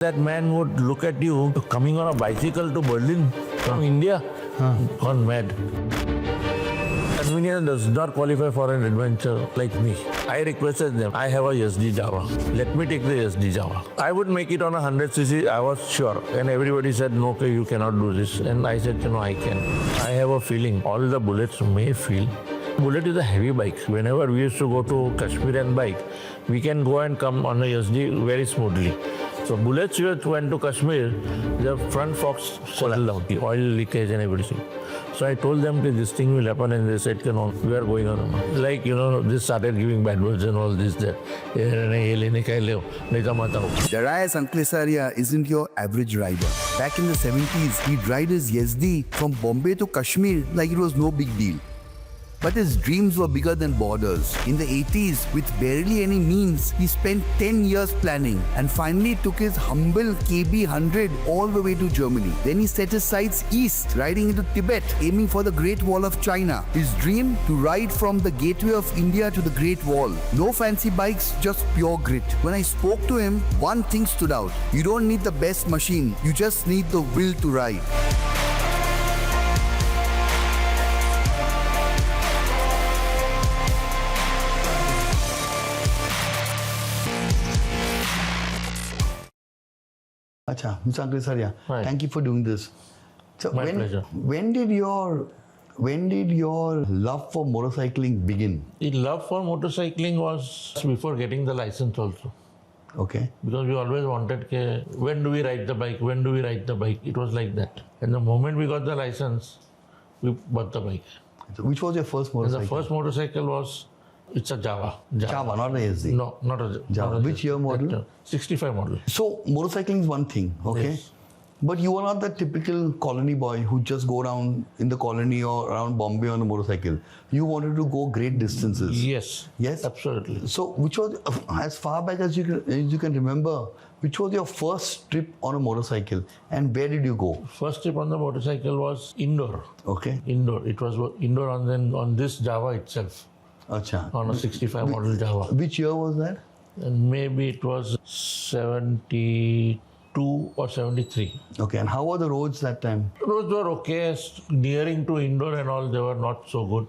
That man would look at you coming on a bicycle to Berlin from India. Gone mad. Convenience does not qualify for an adventure like me. I requested them, I have a SD Java. Let me take the SD Java. I would make it on a 100cc, I was sure. And everybody said, no, okay, you cannot do this. And I said, no, I can. I have a feeling all the bullets may feel. Bullet is a heavy bike. Whenever we used to go to Kashmir and bike, we can go and come on a SD very smoothly. So bullets which went to Kashmir, the front forks settled down, the oil leakage and everything. So I told them that this thing will happen and they said, no, we are going on. Like, this started giving bad words and all this, that. Darayus Anklesaria isn't your average rider. Back in the 70s, he'd ride his Yazdi from Bombay to Kashmir like it was no big deal. But his dreams were bigger than borders. In the 80s, with barely any means, he spent 10 years planning and finally took his humble KB100 all the way to Germany. Then he set his sights east, riding into Tibet, aiming for the Great Wall of China. His dream? To ride from the gateway of India to the Great Wall. No fancy bikes, just pure grit. When I spoke to him, one thing stood out. You don't need the best machine, you just need the will to ride. Acha, Mr. Anklesaria, thank you for doing this. So My pleasure. When did your love for motorcycling begin? The love for motorcycling was before getting the license also. Okay. Because we always wanted, when do we ride the bike? When do we ride the bike? It was like that. And the moment we got the license, we bought the bike. So which was your first motorcycle? And the first motorcycle was, it's a Java. Java, not a SD. No, not a Java. Not a Which year model? 65 model. So motorcycling is one thing, okay? Yes. But you are not the typical colony boy who just go around in the colony or around Bombay on a motorcycle. You wanted to go great distances. Yes. Yes? Absolutely. So which was, as far back as you can remember, which was your first trip on a motorcycle and where did you go? First trip on the motorcycle was indoor. Okay. Indoor. It was indoor on this Java itself. Acha. On a 65 model Java. Which year was that? And maybe it was 72 or 73. Okay, and how were the roads that time? Roads were okay, nearing to indoor and all, they were not so good.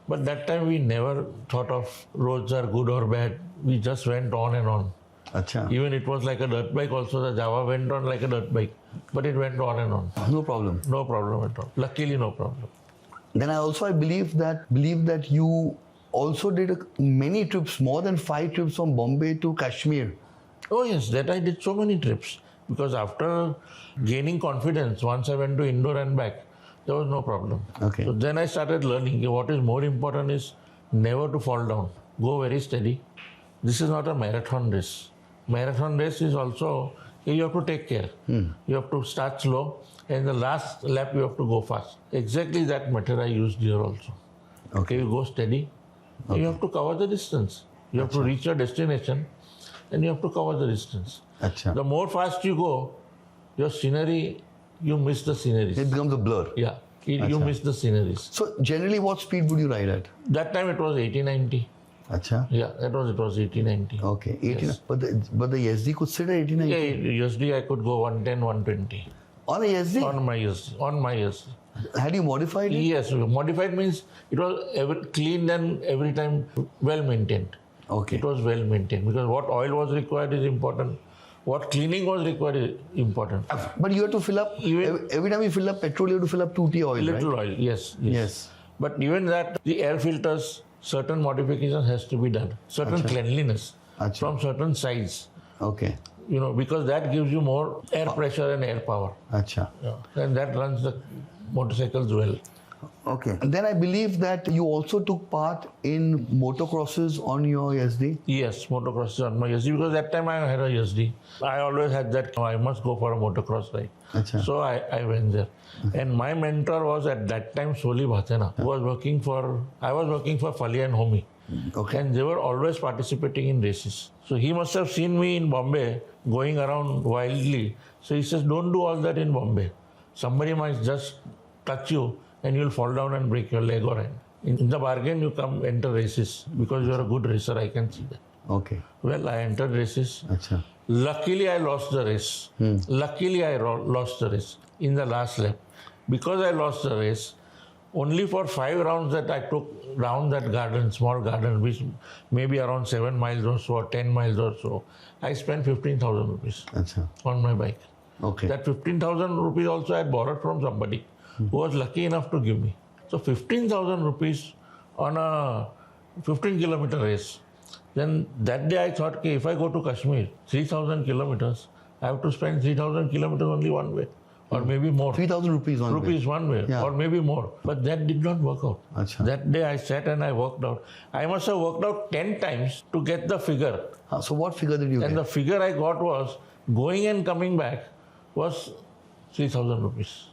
But that time we never thought of roads are good or bad. We just went on and on. Acha. Even it was like a dirt bike also, the Java went on like a dirt bike. But it went on and on. No problem. No problem at all. Luckily, no problem. Then I believe that you also did many trips, more than 5 trips from Bombay to Kashmir. Oh yes, that I did so many trips. Because after gaining confidence, once I went to indoor and back, there was no problem. Okay. So then I started learning what is more important is never to fall down. Go very steady. This is not a marathon race. Marathon race is also, you have to take care. You have to start slow and the last lap you have to go fast. Exactly that method I used here also. Okay, you go steady. Okay. You have to cover the distance. You have to reach your destination and you have to cover the distance. Achha. The more fast you go, your scenery, you miss the sceneries. It becomes a blur. Yeah, you miss the sceneries. So generally what speed would you ride at? That time it was 80-90. Acha. Yeah, it was 80-90. Okay, 80. Yes. But the SD could sit at 80-90? Yeah, USD I could go 110-120. On a SD? On my USD. Had you modified it? Yes, modified means it was cleaned and every time well maintained. Okay. It was well maintained because what oil was required is important. What cleaning was required is important. But you have to fill up, every time you fill up petrol, you have to fill up 2T oil, Little right? oil, yes. But even that, the air filters, certain modifications has to be done. Certain cleanliness from certain sides. Okay. Because that gives you more air pressure and air power. Acha. Yeah. And that runs the motorcycles well. Okay. And then I believe that you also took part in motocrosses on your SD? Yes, motocrosses on my SD because that time I had a SD. I always had that, I must go for a motocross ride. Achha. So I went there. And my mentor was at that time Soli Bhatena, who was I was working for Fali and Homi. Okay. And they were always participating in races. So he must have seen me in Bombay going around wildly. So he says, don't do all that in Bombay. Somebody might just touch you and you'll fall down and break your leg or hand. In the bargain, you enter races because you're a good racer, I can see that. Okay. Well, I entered races. Achha. Luckily, I lost the race. Luckily, I lost the race in the last lap. Because I lost the race, only for 5 rounds that I took round that garden, small garden, which maybe around 7 miles or so, or 10 miles or so, I spent 15,000 rupees on my bike. Okay. That 15,000 rupees also I borrowed from somebody who was lucky enough to give me. So 15,000 rupees on a 15-kilometer race. Then that day I thought, okay, if I go to Kashmir, 3,000 kilometers, I have to spend 3,000 kilometers only one way, or maybe more. 3,000 rupees on Rupees one way, or maybe more. But that did not work out. Achha. That day I sat and I worked out. I must have worked out 10 times to get the figure. So what figure did you And get? the figure I got was, going and coming back was 3,000 rupees.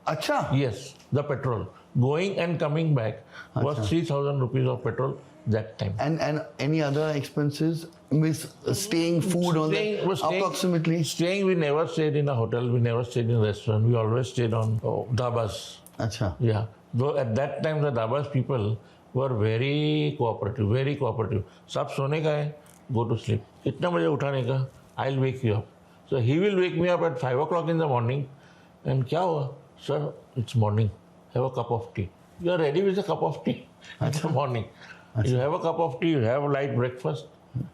Acha. Yes, the petrol. Going and coming back was 3,000 rupees of petrol that time. And any other expenses? Miss staying, food on that? Approximately? Staying, we never stayed in a hotel, we never stayed in a restaurant, we always stayed on dhabas. Acha. Yeah. Though at that time the dhabas people were very cooperative, very cooperative. Sab sone ka hai, go to sleep. Itna baje uthane ka, I'll wake you up. So he will wake me up at 5 o'clock in the morning. And kya hua? Sir, it's morning. Have a cup of tea. You are ready with a cup of tea in the morning. You have a cup of tea, you have a light breakfast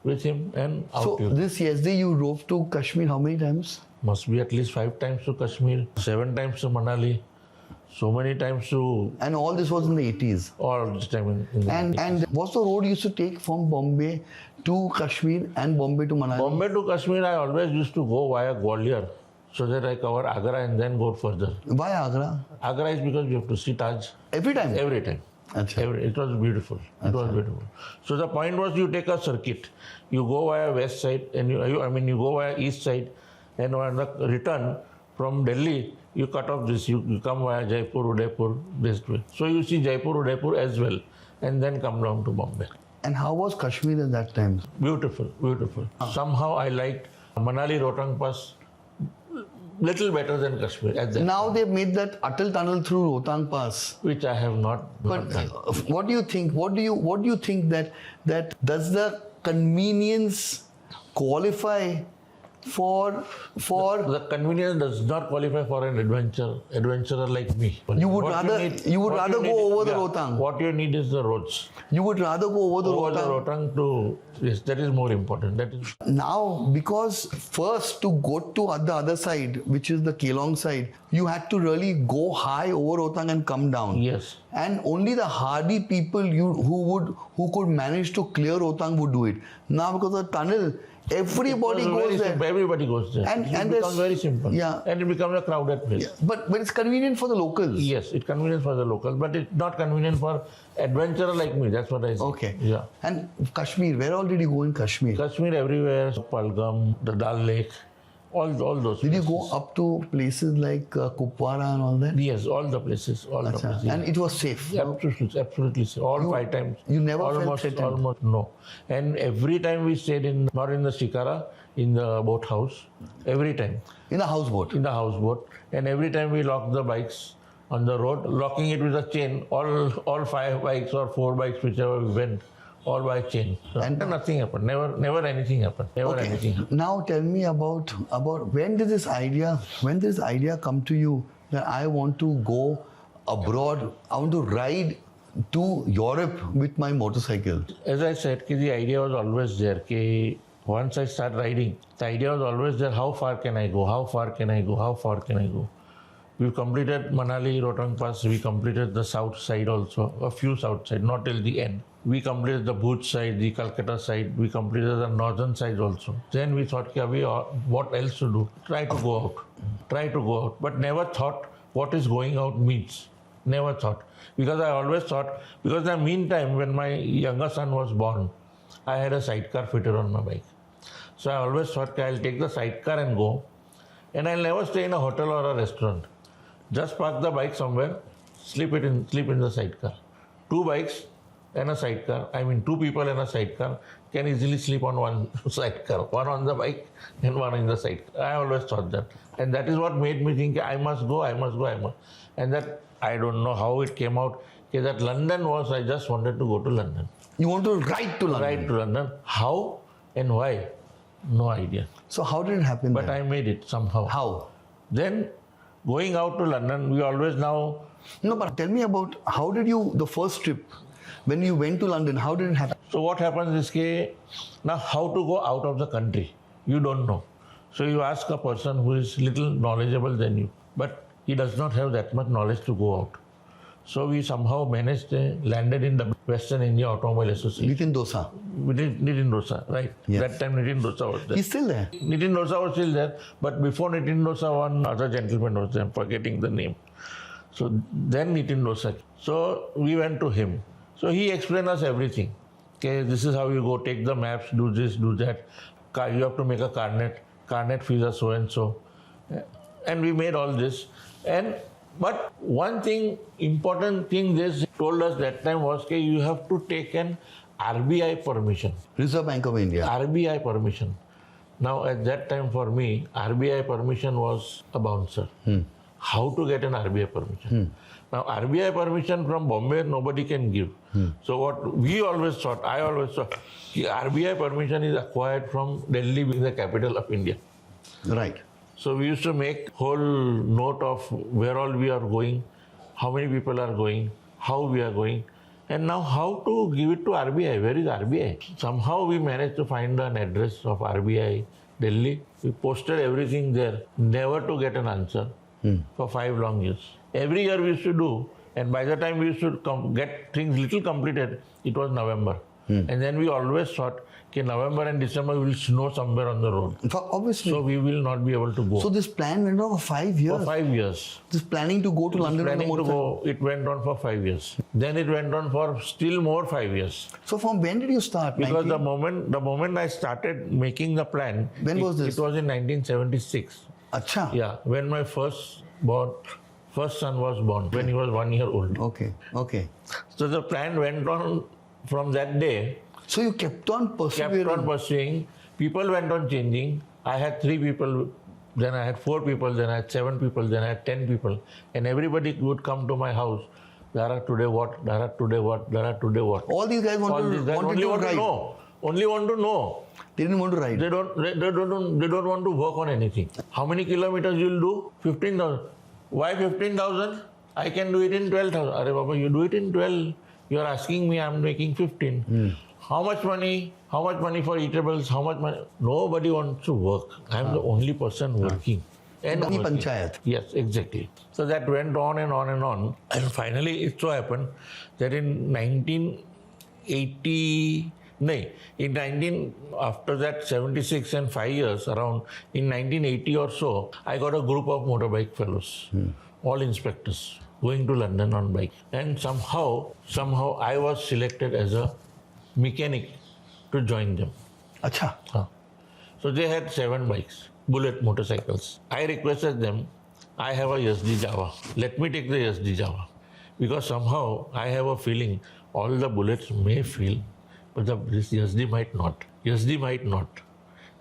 with him, and out So you. this yesterday you drove to Kashmir how many times? Must be at least 5 times to Kashmir, 7 times to Manali, so many times to And all this was in the 80s. all this time in the And what's the road you used to take from Bombay to Kashmir and Bombay to Manali? Bombay to Kashmir, I always used to go via Gwalior so that I cover Agra and then go further. Why Agra? Agra is because you have to see Taj Every time? every time. Acha. It was beautiful. It was beautiful. So the point was, you take a circuit. You go via west side, and you go via east side, and on the return from Delhi, you cut off this. You come via Jaipur, Udaipur, this way. So you see Jaipur, Udaipur as well, and then come down to Bombay. And how was Kashmir at that time? Beautiful, beautiful. Somehow I liked Manali Rohtang Pass little better than Kashmir at that Now time, they've made that Atal tunnel through Rohtang Pass. which I have not But done. what do you think? What do you think that does the convenience qualify for The convenience does not qualify for an adventurer like me. You would What rather- you would what rather need- go over the Rohtang. What you need is the roads. you would rather go over the Over the Rohtang? Rohtang to, yes, that is more important. That is Now, because first to go to the other side, which is the Kelong side, you had to really go high over Rohtang and come down. yes. And only the hardy people who could manage to clear Rohtang would do it. Now, because of the tunnel, everybody It was goes very there. simple. Everybody goes there. And it there's- becomes very simple. Yeah. And it becomes a crowded place. But it's convenient for the locals. Yes, it's convenient for the local, but it's not convenient for adventurer like me. That's what I say. Okay. Yeah. And Kashmir, where all did you go in Kashmir? Kashmir everywhere, Palgam, the Dal Lake, all those. Did you places. go up to places like Kupwara and all that? Yes, all the places, all the Acha. places. And it was safe. Yeah, absolutely. All 5 times. you never felt almost, threatened? almost no. And every time we stayed not in the Shikara, in the boat house. Every time In the houseboat. in the houseboat, and every time we locked the bikes on the road, locking it with a chain. All 5 bikes or 4 bikes, whichever we went, all by chain. So And- nothing happened. Never anything happened. Never anything happened. Now tell me about when did this idea come to you that I want to go abroad, I want to ride to Europe with my motorcycle? As I said, the idea was always there. Once I start riding, the idea was always there. How far can I go? How far can I go? How far can I go? We completed Manali Rohtang Pass. We completed the south side also, a few south side, not till the end. We completed the Bhuj side, the Calcutta side. We completed the northern side also. Then we thought, what else to do? Try to go out. Try to go out. But never thought what is going out means. Never thought. Because I always thought, because in the meantime, when my younger son was born, I had a sidecar fitted on my bike. So I always thought, I'll take the sidecar and go. And I'll never stay in a hotel or a restaurant. Just park the bike somewhere, sleep in the sidecar. 2 bikes and a sidecar. 2 people and a sidecar can easily sleep on one sidecar. One on the bike and one in the sidecar. I always thought that. And that is what made me think, I must go. And that, I don't know how it came out. That London was, I just wanted to go to London. You want to ride to London? Ride to London. How and why? No idea. So how did it happen But then? I made it somehow. How? Then going out to London, we always now, No, but tell me about how did you, the first trip, when you went to London, how did it happen? so what happens is that now how to go out of the country, you don't know. So you ask a person who is little knowledgeable than you, but he does not have that much knowledge to go out. So we somehow managed, landed in the Western India Automobile Association. Nitin Dosa. We did Nitin Dosa, right? Yes. That time Nitin Dosa was there. He's still there. Nitin Dosa was still there, but before Nitin Dosa, one other gentleman was there, I'm forgetting the name. So then Nitin Dosa. So we went to him. So he explained us everything. Okay, this is how you go, take the maps, do this, do that. You have to make a carnet fees are so and so. And we made all this. But one thing, important thing they told us that time was that you have to take an RBI permission. Reserve Bank of India. RBI permission. Now at that time for me, RBI permission was a bouncer. How to get an RBI permission? Now RBI permission from Bombay nobody can give. So what we always thought, I always thought, RBI permission is acquired from Delhi being the capital of India. Right. So we used to make whole note of where all we are going, how many people are going, how we are going, and now how to give it to RBI. Where is RBI? Somehow we managed to find an address of RBI, Delhi. We posted everything there, never to get an answer for 5 long years. Every year we used to do, and by the time we used to get things little completed, it was November. And then we always thought, okay, November and December will snow somewhere on the road. Obviously. So we will not be able to go. So this plan went on for 5 years. For 5 years. This planning to go to London on the Planning to motorcycle. go, it went on for 5 years. Then it went on for still more 5 years. So from when did you start? Because 19? the moment I started making the plan, When was this? It was in 1976. Acha. Yeah, when my first son was born, when he was 1 year old. Okay. Okay. So the plan went on from that day. So you kept on persevering. Kept on pursuing. People went on changing. I had 3 people, then I had 4 people, then I had 7 people, then I had 10 people. And everybody would come to my house. Dara, today what? Dara, today what? Dara, today what? All these guys All wanted, these guys wanted only to want ride. to know. Only want to know. They didn't want to ride. They don't want to work on anything. How many kilometers you'll do? 15,000. Why 15,000? I can do it in 12,000. Arey Baba, you do it in 12. You're asking me, I'm making 15. How much money? How much money for eatables? How much money? Nobody wants to work. I'm the only person working. And Money working. panchayat. Yes, exactly. So that went on and on and on. And finally, it so happened that in 1980, after that 76 and 5 years around, in 1980 or so, I got a group of motorbike fellows, all inspectors, going to London on bike. And somehow I was selected as a mechanic to join them. Acha. So they had 7 bikes, bullet motorcycles. I requested them, I have a SD Java. Let me take the SD Java. Because somehow I have a feeling all the bullets may feel, but this SD might not. SD might not.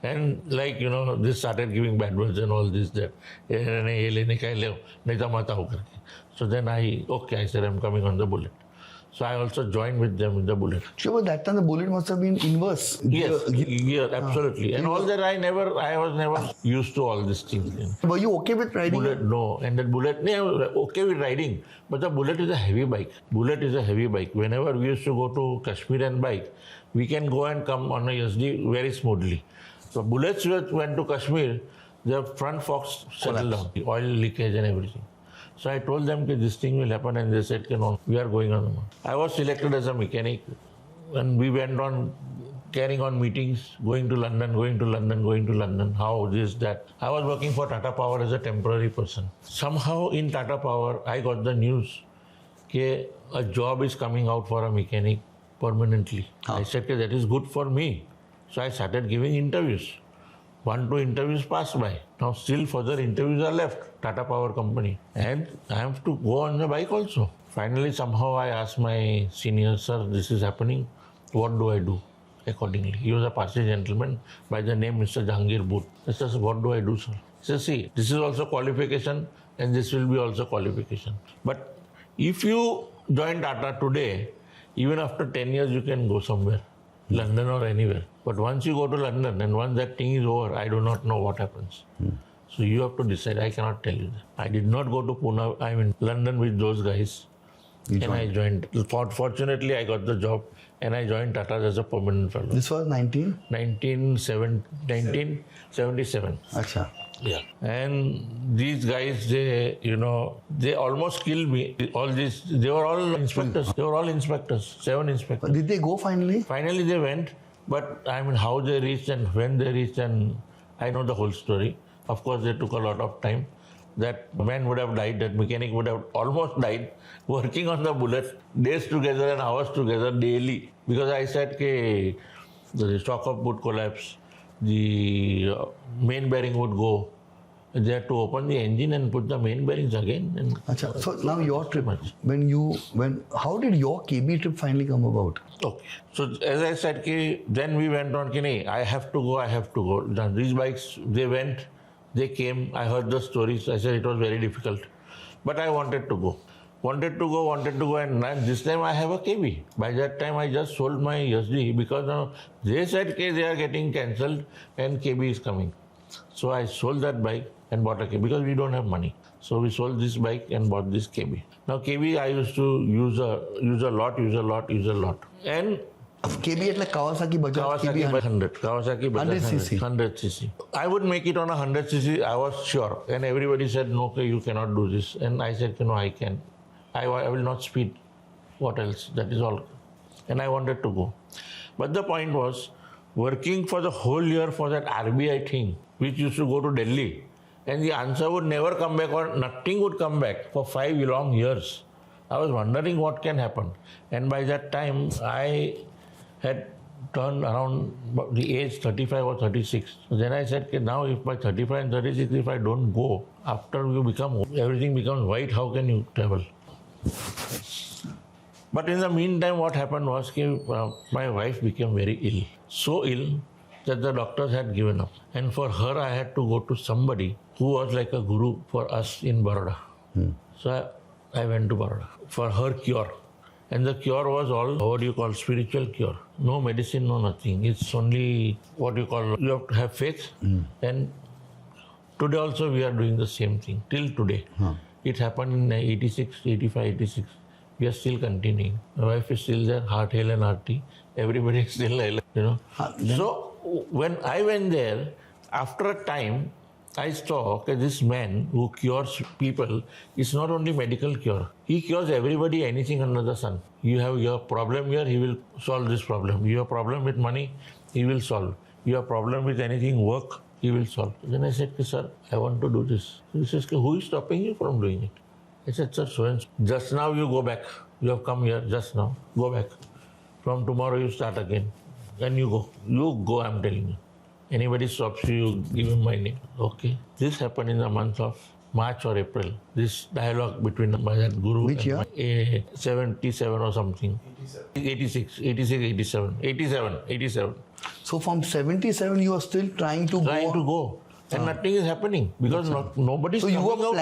And this started giving bad words and all this, that. So then I said, I'm coming on the bullet. So I also joined with them in the bullet. Sure, but that time the bullet must have been inverse. Yes, absolutely. And all that I was never used to all these things. Were you okay with riding? Bullet, no. And that bullet, I was okay with riding. But the bullet is a heavy bike. Whenever we used to go to Kashmir and bike, we can go and come on a SD very smoothly. So bullets went to Kashmir, the front forks settled down, oil leakage and everything. So I told them that this thing will happen, and they said, no, we are going on. I was selected as a mechanic, and we went on carrying on meetings, going to London, how this, that. I was working for Tata Power as a temporary person. Somehow in Tata Power, I got the news that a job is coming out for a mechanic permanently. I said, that is good for me. So I started giving interviews. 1-2 interviews passed by. Now still further interviews are left, Tata Power Company. And I have to go on the bike also. Finally, somehow I asked my senior, sir, this is happening. What do I do? Accordingly. He was a Parsi gentleman by the name Mr. Jahangir Booth. I said, what do I do, sir? He said, see, this is also qualification and this will be also qualification. But if you join Tata today, even after 10 years, you can go somewhere. London or anywhere. But once you go to London and once that thing is over, I do not know what happens. So you have to decide. I cannot tell you that. I did not go to Pune. I'm in London with those guys. I joined. Fortunately, I got the job and I joined Tata as a permanent fellow. This was 1977. Acha. Yeah. And these guys, they almost killed me. They were all inspectors. 7 inspectors. Did they go finally? Finally, they went. But I mean, how they reached and when they reached, and I know the whole story. Of course, they took a lot of time. That man would have died, that mechanic would have almost died, working on the bullet, days together and hours together daily. Because I said, the stock up would collapse, the main bearing would go. They had to open the engine and put the main bearings again. And Achha. So now your trip, how did your KB trip finally come about? Okay. So as I said, then we went on, I have to go. Then these bikes, they went, they came, I heard the stories. I said it was very difficult. But I wanted to go. And this time I have a KB. By that time I just sold my SD because they said they are getting cancelled and KB is coming. So I sold that bike and bought a KB because we don't have money. So we sold this bike and bought this KB. Now KB I used to use a lot. And KB at like Kawasaki Bajaj Kawasaki KB 100. Kawasaki Bajaj 100cc. I would make it on 100cc, I was sure. And everybody said, no, you cannot do this. And I said, no, I can. I will not speed. What else? That is all. And I wanted to go. But the point was, working for the whole year for that RBI thing, which used to go to Delhi, and the answer would never come back or nothing would come back for 5 long years. I was wondering what can happen. And by that time, I had turned around the age 35 or 36. So then I said, now if by 35 and 36, if I don't go, after everything becomes white, how can you travel? But in the meantime, what happened was my wife became very ill. So ill that the doctors had given up. And for her, I had to go to somebody who was like a guru for us in Baroda. So I went to Baroda for her cure. And the cure was all, spiritual cure. No medicine, no nothing. It's only you have to have faith. And today also we are doing the same thing, till today. It happened in 86, 85, 86. We are still continuing. My wife is still there, heart, hale and hearty. Everybody is still alive, So when I went there, after a time, I saw this man who cures people is not only medical cure. He cures everybody, anything under the sun. You have your problem here, he will solve this problem. You have problem with money, he will solve. You have problem with anything, work, he will solve. Then I said, sir, I want to do this. He says, who is stopping you from doing it? I said, sir, so and so. Just now you go back. You have come here just now. Go back. From tomorrow you start again. Then you go. You go, I'm telling you. Anybody stops you, give him my name. Okay. This happened in the month of March or April. This dialogue between that guru Which and year? 77 or something. 87. So from 77, you are still trying to go. And nothing is happening because nobody is So you were coming out.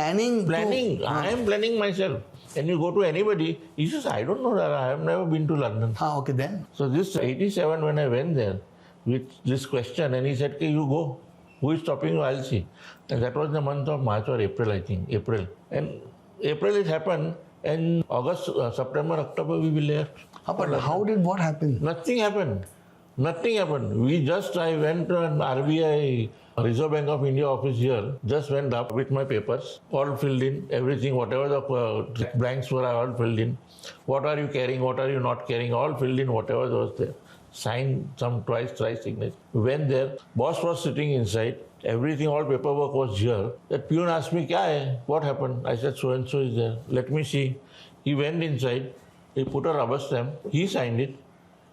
planning. I am planning myself. And you go to anybody, he says, I don't know that. I have never been to London. Okay then. So this 87, when I went there with this question, and he said, you go. Who is stopping you? I'll see. And that was the month of March or April, I think. April. And April it happened. And August, September, October, we will left. But what happened? Nothing happened. I went to an RBI, Reserve Bank of India office here, just went up with my papers, all filled in, everything, whatever the blanks were, I all filled in. What are you carrying, what are you not carrying, all filled in, whatever was there. Signed some thrice signature. Went there, boss was sitting inside, everything, all paperwork was here. That peon asked me, Kya hai? What happened? I said, so and so is there. Let me see. He went inside, he put a rubber stamp, he signed it.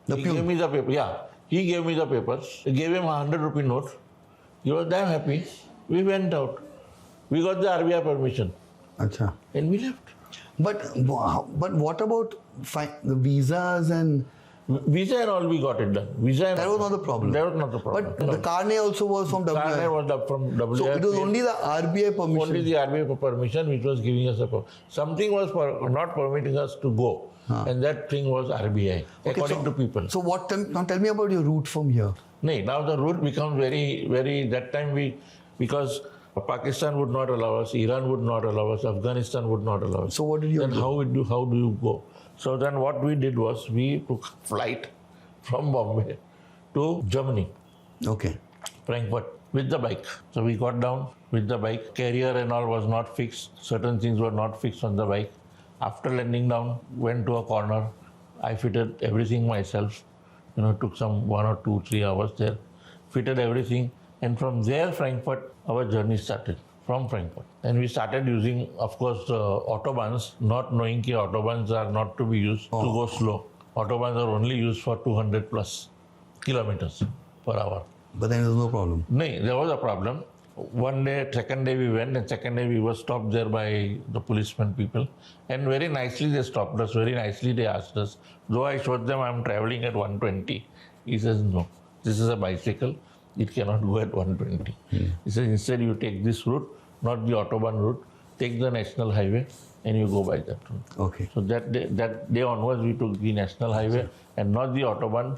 He gave me the paper. Yeah, he gave me the papers. I gave him a 100 rupee note. He was damn happy. We went out. We got the RBI permission. Achha. And we left. But what about the visas and Visa and all we got it done. Visa and That was not the problem. That was not the problem. But the carnet also was from WI. Carnet was from WI. So it was only the RBI permission. Only the RBI permission which was giving us something was not permitting us to go, and that thing was RBI according to people. So now tell me about your route from here. No, now the route becomes very. That time because Pakistan would not allow us, Iran would not allow us, Afghanistan would not allow us. So what did you then do? How do you go? So then what we did was we took flight from Bombay to Germany, Okay. Frankfurt, with the bike. So we got down with the bike. Carrier and all was not fixed. Certain things were not fixed on the bike. After landing down, went to a corner. I fitted everything myself. Took some 1 or 2, 3 hours there. Fitted everything. And from there, Frankfurt, our journey started. From Frankfurt. And we started using, of course, autobahns, not knowing that autobahns are not to be used to go slow. Autobahns are only used for 200 plus kilometers per hour. But then there was no problem. No, there was a problem. One day, second day we went, and second day we were stopped there by the policeman people. And very nicely they stopped us, very nicely they asked us. Though I showed them I'm traveling at 120, he says, no, this is a bicycle, it cannot go at 120. He says, instead you take this route, not the autobahn route, take the national highway and you go by that route. Okay. So that day onwards we took the national highway and not the autobahn,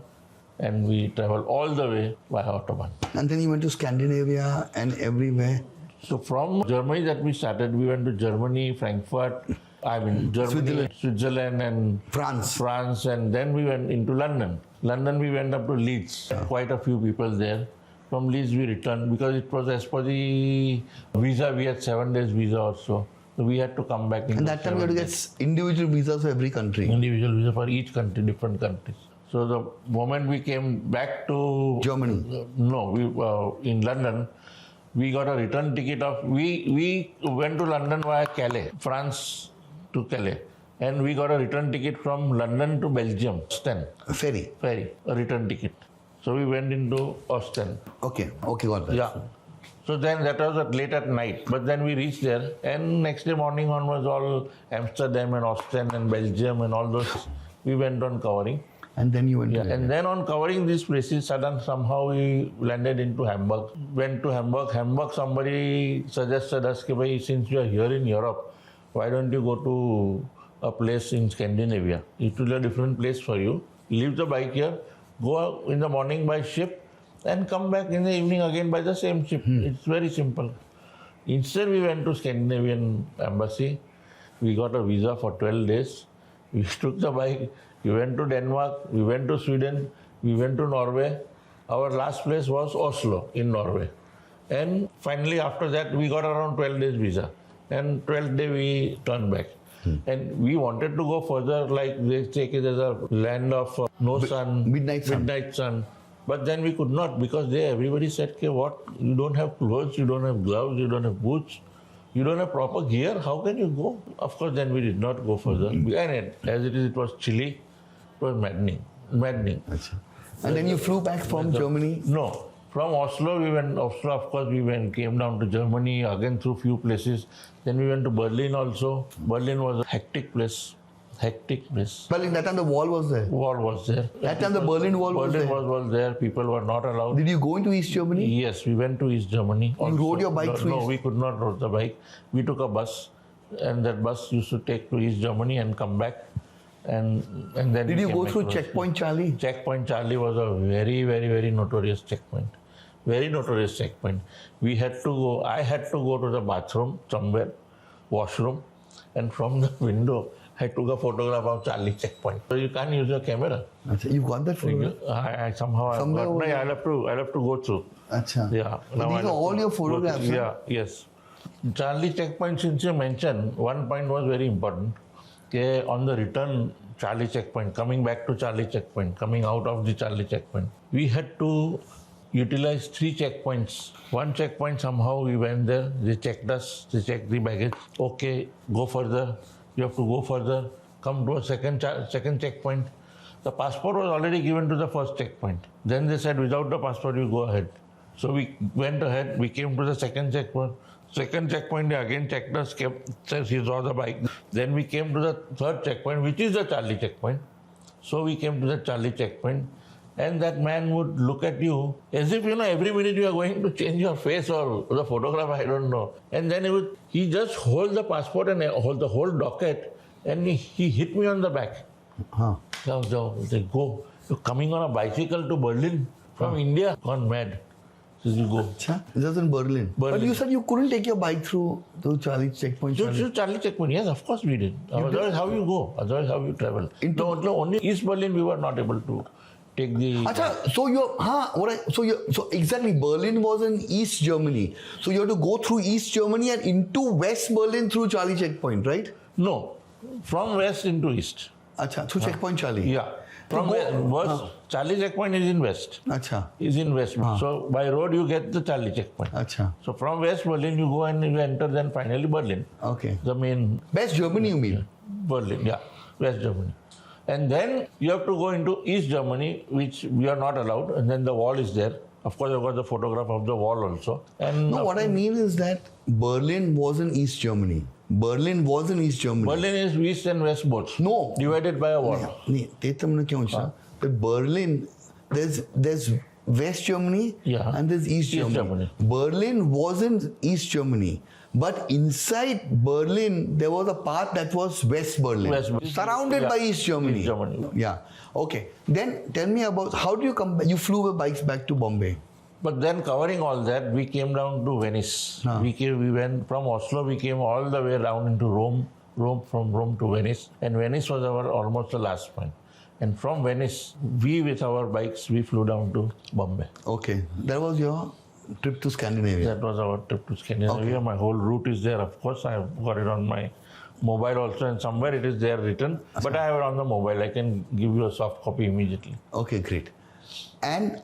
and we traveled all the way by autobahn. And then you went to Scandinavia and everywhere. So from Germany that we started, we went to Germany, Frankfurt, Germany, Switzerland and France, and then we went into London. London we went up to Leeds, quite a few people there. From Leeds we returned because it was as per the visa, we had 7 days visa or so. So we had to come back. And that time you had to get individual visas for every country. Individual visa for each country, different countries. So the moment we came back to Germany. We in London, we got a return ticket of we went to London via Calais, France to Calais, and we got a return ticket from London to Belgium, Ostend. A ferry. A return ticket. So we went into Ostend. Okay, got that. Yeah. So then that was late at night. But then we reached there, and next day morning on was all Amsterdam and Ostend and Belgium and all those. We went on covering. And then you went to and then on covering these places, somehow we landed into Hamburg. Went to Hamburg. Hamburg, somebody suggested us, since you are here in Europe, why don't you go to a place in Scandinavia? It will be a different place for you. Leave the bike here, go in the morning by ship, and come back in the evening again by the same ship. It's very simple. Instead, we went to Scandinavian embassy. We got a visa for 12 days. We took the bike. We went to Denmark. We went to Sweden. We went to Norway. Our last place was Oslo in Norway. And finally, after that, we got around 12 days visa. And 12th day, we turned back. And we wanted to go further, like they take it as a land of no sun, midnight sun. But then we could not, because everybody said, okay, what? You don't have clothes, you don't have gloves, you don't have boots, you don't have proper gear. How can you go? Of course, then we did not go further. And as it is, it was chilly. It was maddening. And then you flew back from Germany? No. From Oslo, of course, came down to Germany, again through few places. Then we went to Berlin also. Berlin was a hectic place. Berlin, that time the wall was there? Wall was there. That time the Berlin Wall was there? Berlin was there. People were not allowed. Did you go into East Germany? Yes, we went to East Germany. You rode your bike through? No, we could not ride the bike. We took a bus, and that bus used to take to East Germany and come back. And then did you go through Checkpoint Charlie? Checkpoint Charlie was a very, very, very notorious checkpoint. Very notorious checkpoint. I had to go to the bathroom somewhere, washroom, and from the window, I took a photograph of Charlie checkpoint. So you can't use your camera. You got that photograph? I'll have to go through. Achha. Yeah. So these are all your photographs? Yeah, yes. Charlie checkpoint, since you mentioned, one point was very important. Okay, on the return Charlie checkpoint, coming back to Charlie checkpoint, coming out of the Charlie checkpoint, we had to utilize 3 checkpoints. One checkpoint, somehow we went there, they checked us, they checked the baggage. Okay, go further. You have to go further. Come to a second checkpoint. The passport was already given to the first checkpoint. Then they said, without the passport, you go ahead. So we went ahead. We came to the second checkpoint. Second checkpoint, they again checked us, says he saw the bike. Then we came to the third checkpoint, which is the Charlie checkpoint. So we came to the Charlie checkpoint, and that man would look at you as if, every minute you are going to change your face or the photograph, I don't know. And then he just hold the passport and hold the whole docket, and he hit me on the back. Huh. So, I said, go. You're coming on a bicycle to Berlin from India? Gone mad. So you go. Achha, this was in Berlin. But you said you couldn't take your bike through Charlie checkpoint. Charlie checkpoint, yes, of course we did. Otherwise, how you go? Otherwise, how you travel? No, only East Berlin we were not able to take the. Achha, so exactly, Berlin was in East Germany. So you have to go through East Germany and into West Berlin through Charlie checkpoint, right? No, from west into east. Achha, through checkpoint Charlie. Yeah. From west, Charlie checkpoint is in west. Achha. Is in west. So by road you get the Charlie checkpoint. Achha. So from West Berlin you go and you enter then finally Berlin. Okay. The main. West Germany you mean? Berlin, yeah. West Germany. And then you have to go into East Germany, which we are not allowed. And then the wall is there. Of course, I've got the photograph of the wall also. And no, what I mean is that Berlin was in East Germany. Berlin was in East Germany. Berlin is East and West both. No. Divided by a wall. But Berlin, there's West Germany and there's East Germany. Berlin wasn't East Germany. But inside Berlin, there was a part that was West Berlin. Surrounded by East Germany. East Germany. Yeah. Okay. Then tell me about how do you come back? You flew with bikes back to Bombay. But then covering all that, we came down to Venice. We went from Oslo, we came all the way down into Rome, from Rome to Venice. And Venice was almost the last point. And from Venice, with our bikes, we flew down to Bombay. Okay. That was your trip to Scandinavia. That was our trip to Scandinavia. Okay. My whole route is there. Of course, I have got it on my mobile also, and somewhere it is there written. But I have it on the mobile. I can give you a soft copy immediately. Okay, great. And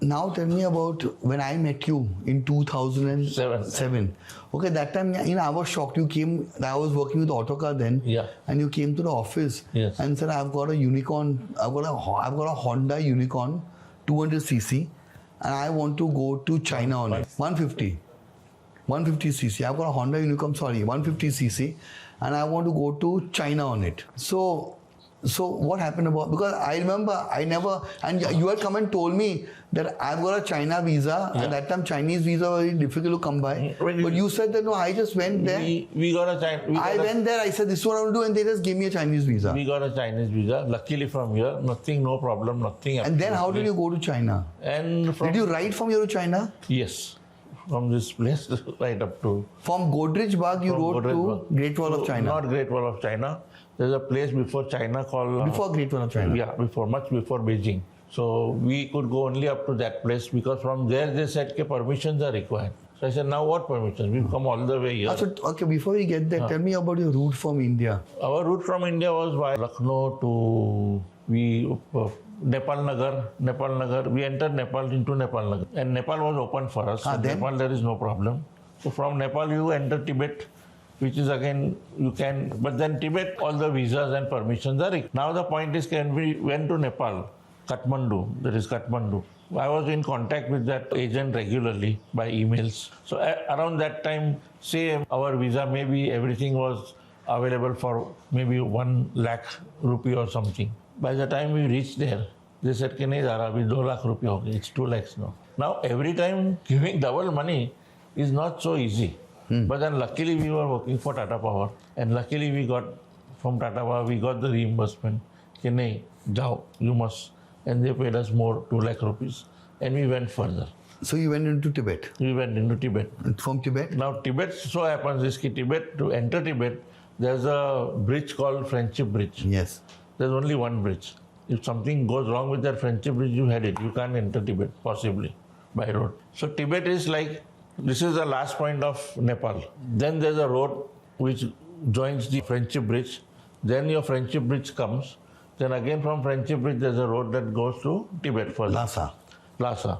now tell me about when I met you in 2007. Okay, that time, I was shocked. You came, I was working with Autocar then. Yeah. And you came to the office and said, I've got a Unicorn, I've got a Honda Unicorn 200cc and I want to go to China on it. 150cc. I've got a Honda Unicorn, 150cc and I want to go to China on it. So what happened because I remember you had come and told me that I've got a China visa. At that time Chinese visa was very difficult to come by. But you said that no, I just went there. We got a China. I went there, I said this is what I want to do and they just gave me a Chinese visa. We got a Chinese visa. Luckily from here, no problem, nothing. And then how did you go to China? Did you ride from here to China? Yes. From this place right up to... From Godrej Bagh you rode to Great Wall of China? Not Great Wall of China. There's a place before China called... Before Great Wall of China? Yeah, much before Beijing. So we could go only up to that place because from there they said permissions are required. So I said, now what permissions? We've come all the way here. Okay, before we get there, tell me about your route from India. Our route from India was by Lucknow to Nepal Nagar. We entered Nepal into Nepal Nagar. And Nepal was open for us. So Nepal, there is no problem. So from Nepal, you enter Tibet, which is again, but then Tibet, all the visas and permissions are. Now the point is, we went to Nepal, Kathmandu, that is Kathmandu. I was in contact with that agent regularly by emails. So around that time, say our visa, maybe everything was available for maybe 1 lakh rupee or something. By the time we reached there, they said, "Nahi Dara, abhi 2 lakh rupee ho gaye. It's 2 lakhs now." Now every time giving double money is not so easy. But then luckily we were working for Tata Power, and luckily we got from Tata Power, we got the reimbursement. Ki nahi, jao, you must. And they paid us more, 2 lakh rupees. And we went further. So you went into Tibet? We went into Tibet. And from Tibet? Now Tibet, so happens is ki Tibet, to enter Tibet, there's a bridge called Friendship Bridge. Yes. There's only one bridge. If something goes wrong with that Friendship Bridge, you had it. You can't enter Tibet, possibly, by road. So Tibet is like, this is the last point of Nepal. Then there's a road which joins the Friendship Bridge. Then your Friendship Bridge comes. Then again from Friendship Bridge, there's a road that goes to Tibet further. Lhasa.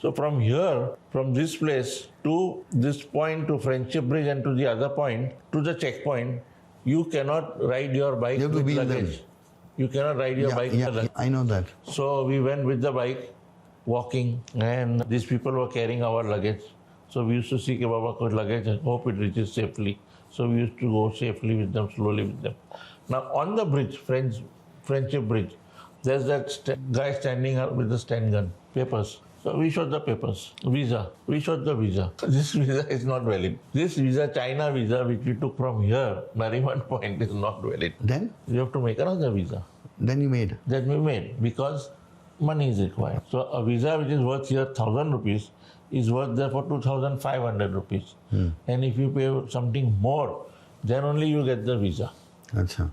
So from here, from this place to this point, to Friendship Bridge and to the other point, to the checkpoint, you cannot ride your bike with luggage. You cannot ride your bike with luggage. I know that. So we went with the bike, walking, and these people were carrying our luggage. So we used to see Baba could luggage and hope it reaches safely. So we used to go safely with them, slowly with them. Now on the bridge, Friendship Bridge, There's that guy standing up with the stand gun. Papers. So we showed the papers. Visa. We showed the visa. This visa is not valid. This visa, China visa, which we took from here, Nariman Point, is not valid. Then? You have to make another visa. Then you made? That we made because money is required. So a visa which is worth here 1,000 rupees is worth there for 2,500 rupees. And if you pay something more, then only you get the visa. Achha.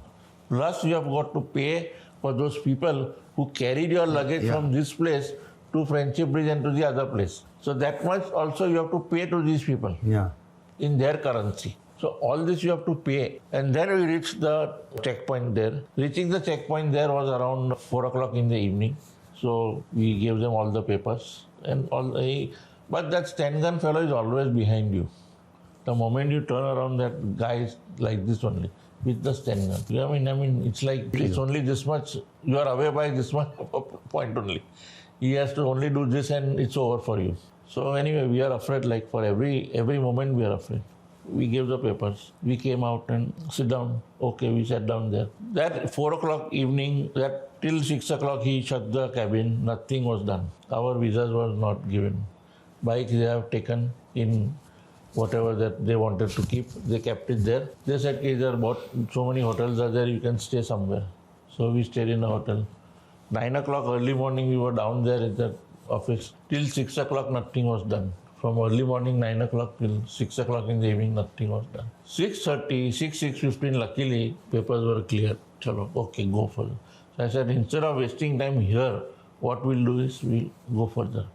Plus you have got to pay for those people who carried your luggage from this place to Friendship Bridge and to the other place. So that much also you have to pay to these people in their currency. So all this you have to pay. And then we reached the checkpoint there. Reaching the checkpoint there was around 4 o'clock in the evening. So we gave them all the papers and but that stand gun fellow is always behind you. The moment you turn around, that guy is like this only with the stand gun. I mean, it's like it's only this much. You are away by this much point only. He has to only do this and it's over for you. So anyway, we are afraid. Like for every moment, we are afraid. We gave the papers. We came out and sit down. Okay, we sat down there. That 4 o'clock evening, that till 6 o'clock, he shut the cabin. Nothing was done. Our visas was not given. Bikes they have taken in whatever that they wanted to keep. They kept it there. They said, okay, there are so many hotels are there, you can stay somewhere. So we stayed in a hotel. 9 o'clock early morning, we were down there at the office. Till 6 o'clock, nothing was done. From early morning, 9 o'clock till 6 o'clock in the evening, nothing was done. 6:30, 6:15, luckily, papers were cleared. Chalo, okay, go further. So I said, instead of wasting time here, what we'll do is we'll go further.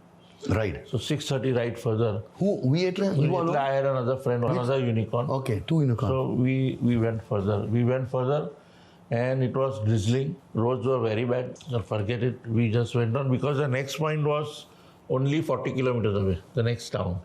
Right. So 6:30 right further. Who? You alone? I had another friend, another unicorn. Okay, 2 unicorns. So we went further. We went further and it was drizzling. Roads were very bad. So forget it. We just went on because the next point was only 40 kilometers away, the next town.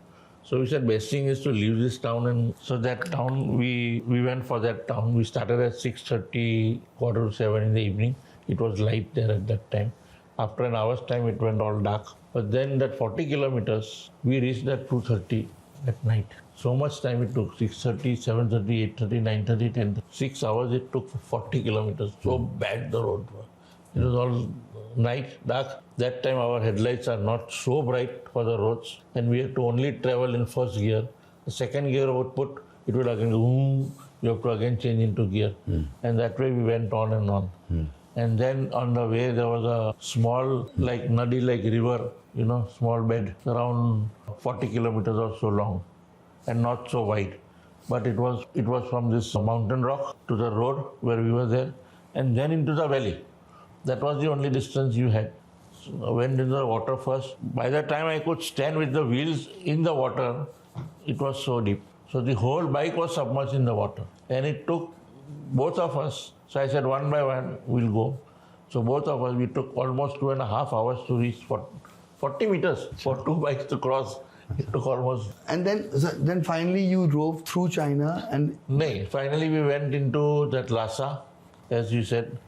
So we said best thing is to leave this town, and so that town we went for that town. We started at 6:30, 6:45 in the evening. It was light there at that time. After an hour's time, it went all dark. But then that 40 kilometers, we reached at 2:30 at night. So much time it took, 6:30, 7:30, 8:30, 9:30, 10:30. 6 hours it took for 40 kilometers. So bad the road was. It was all night, dark. That time our headlights are not so bright for the roads, and we have to only travel in first gear. The second gear output, it will again go, you have to again change into gear. And that way we went on and on. And then on the way there was a small, like nadi, like river, small bed, around 40 kilometers or so long, and not so wide. But it was from this mountain rock to the road where we were there, and then into the valley. That was the only distance you had. So I went into the water first. By the time I could stand with the wheels in the water, it was so deep. So the whole bike was submerged in the water. And it took both of us. So I said, one by one, we'll go. So both of us, we took almost 2.5 hours to reach 40 meters for 2 bikes to cross. It took almost... And then finally you drove through China and... No, finally we went into that Lhasa, as you said.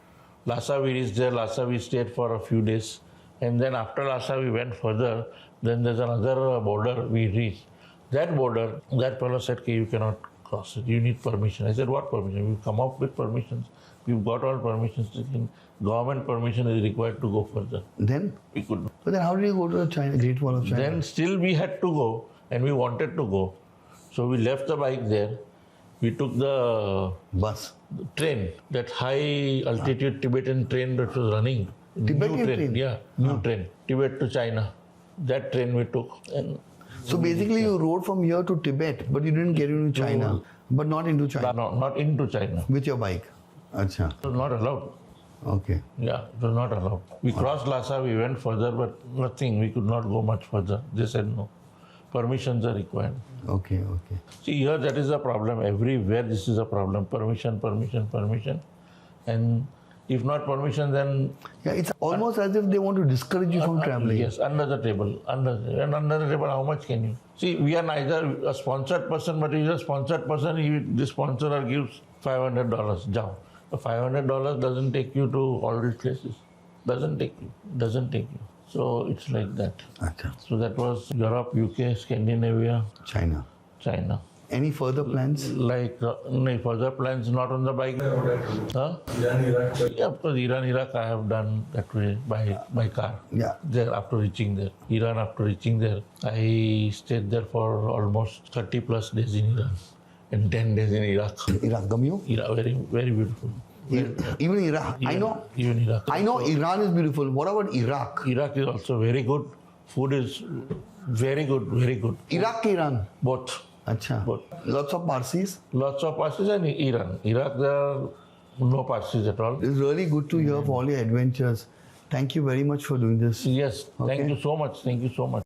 Lhasa we reached there, Lhasa we stayed for a few days. And then after Lhasa we went further. Then there's another border we reached. That border, that fellow said, okay, you cannot cross it. You need permission. I said, what permission? We've come up with permissions. We've got all permissions. Government permission is required to go further. Then? We could. But then how did you go to the Great Wall of China? Then still we had to go, and we wanted to go. So we left the bike there. We took the train, that high altitude Tibetan train that was running. Tibetan train? Yeah, new train. Tibet to China. That train we took. And so basically you rode from here to Tibet, but you didn't get into China. But not into China? No, not into China. With your bike? Achha. It was not allowed. Okay. Yeah, it was not allowed. We crossed Lhasa, we went further, but nothing. We could not go much further. They said no. Permissions are required. Okay. See, here that is a problem. Everywhere this is a problem. Permission. And if not permission, then... Yeah, it's almost as if they want to discourage you from traveling. Yes, under the table. Under the table, how much can you? See, we are neither a sponsored person, but if he's a sponsored person, the sponsorer gives $500. Jao. The $500 doesn't take you to all these places. Doesn't take you. So it's like that. Achha. So that was Europe, UK, Scandinavia, China. Any further plans? Like, no, further plans not on the bike. Huh? Yeah, of course, Iran, Iraq, I have done that way by car. Yeah. There after reaching there. Iran, after reaching there, I stayed there for almost 30 plus days in Iran and 10 days in Iraq. Iraq, Gamio? Iraq, very, very beautiful. Even Iraq. I know. Even Iraq. I know Iran is beautiful. What about Iraq? Iraq is also very good. Food is very good, very good. Iraq, Iran. Both. Acha. Both. Lots of Parsis. Lots of Parsis and Iran. Iraq, there are no Parsis at all. It's really good to hear of all your adventures. Thank you very much for doing this. Yes, Okay. thank you so much. Thank you so much.